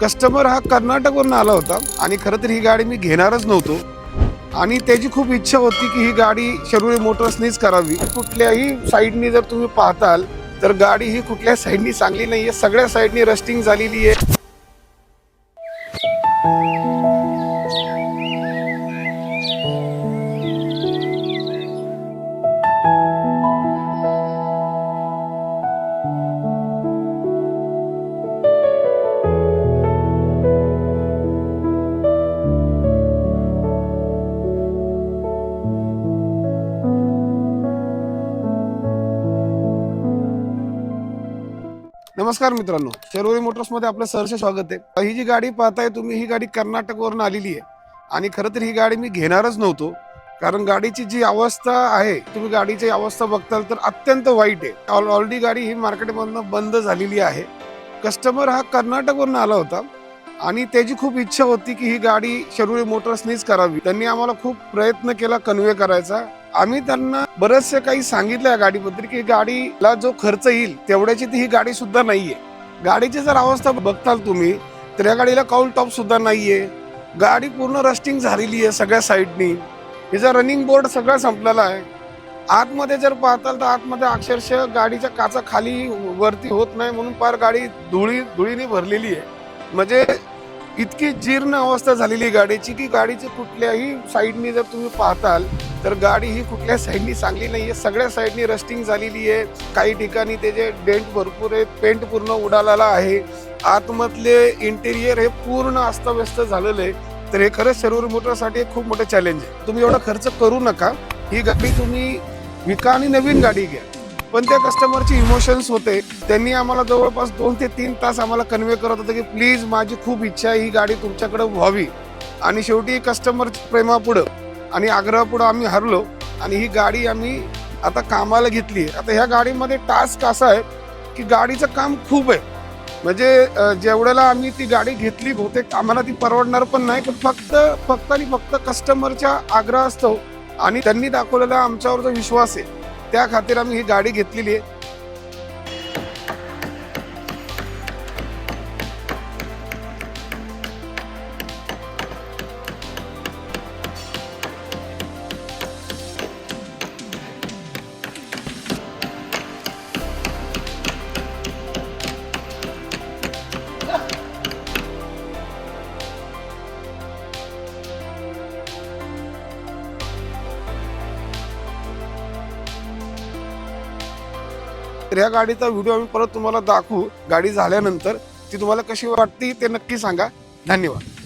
Customer हा कर्नाटकवरून आला होता आणि खरं तर ही गाडी मी घेणारच नव्हतो आणि त्याची खूप इच्छा होती की ही गाडी शर्वरी मोटर्सनीच करावी। कुठल्याही साईडनी जर तुम्ही पाहताल तर गाडी ही कुठल्या साईडनी चांगली नाहीये, सगळ्या साईडनी रस्टिंग झालेली आहे। नमस्कार मित्रांनो, शर्वरी मोटर्समध्ये आपलं सहर्ष स्वागत आहे। ही जी गाडी पाहताय तुम्ही, ही गाडी कर्नाटकवरून आलेली आहे आणि खरं तर ही गाडी मी घेणारच नव्हतो, कारण गाडीची जी अवस्था आहे, तुम्ही गाडीची अवस्था बघताल तर अत्यंत वाईट आहे। ऑलरेडी गाडी ही मार्केटमधून बंद झालेली आहे। कस्टमर हा कर्नाटकवरून आला होता आणि त्याची खूप इच्छा होती की ही गाडी शर्वरी मोटर्सनीच करावी। त्यांनी आम्हाला खूप प्रयत्न केला कन्वे करायचा। आम्ही त्यांना बरेचसे काही सांगितलं या गाडीबद्दल की गाडीला जो खर्च येईल तेवढ्याची ती ही गाडी सुद्धा नाहीये। गाडीची जर अवस्था बघताल तुम्ही तर या गाडीला काउल टॉप सुद्धा नाहीये। गाडी पूर्ण रस्टिंग झालेली आहे सगळ्या साईडनी। हिचा रनिंग बोर्ड सगळा संपलेला आहे। आतमध्ये जर पाहताल तर आतमध्ये अक्षरशः गाडीच्या काचा खाली वरती होत नाही, म्हणून पार गाडी धुळीने भरलेली आहे। म्हणजे इतकी जीर्ण अवस्था झालेली गाडीची की गाडीची कुठल्याही साईडनी जर तुम्ही पाहताल तर गाडी ही कुठल्या साईडनी चांगली नाहीये, सगळ्या साईडनी रस्टिंग झालेली आहे। काही ठिकाणी त्याचे डेंट भरपूर आहे, पेंट पूर्ण उडालेला आहे। आतमधले इंटेरियर हे पूर्ण अस्तव्यस्त झालेलं आहे। तर हे खरंच शर्वरी मोटरसाठी एक खूप मोठं चॅलेंज आहे। तुम्ही एवढा खर्च करू नका, ही गाडी तुम्ही विका आणि नवीन गाडी घ्या। पण त्या कस्टमरची इमोशन्स होते, त्यांनी आम्हाला जवळपास 2 ते 3 तास आम्हाला कन्वे करत होते की प्लीज माझी खूप इच्छा आहे ही गाडी तुमच्याकडे व्हावी। आणि शेवटी कस्टमर प्रेमापुढं आणि आग्रहापुढं आम्ही हरलो आणि ही गाडी आम्ही आता कामाला घेतली। आता ह्या गाडीमध्ये टास्क असा आहे की गाडीचं काम खूप आहे। म्हणजे जेवढ्याला आम्ही ती गाडी घेतली बहुतेक आम्हाला ती परवडणार पण नाही, पण फक्त आणि फक्त कस्टमरच्या आग्रहास्तव आणि त्यांनी दाखवलेला आमच्यावर जो विश्वास आहे त्या खातीर आम्ही ही गाडी घेतलेली आहे। तर या गाडीचा व्हिडिओ आम्ही परत तुम्हाला दाखवू गाडी झाल्यानंतर। ती तुम्हाला कशी वाटते ते नक्की सांगा। धन्यवाद।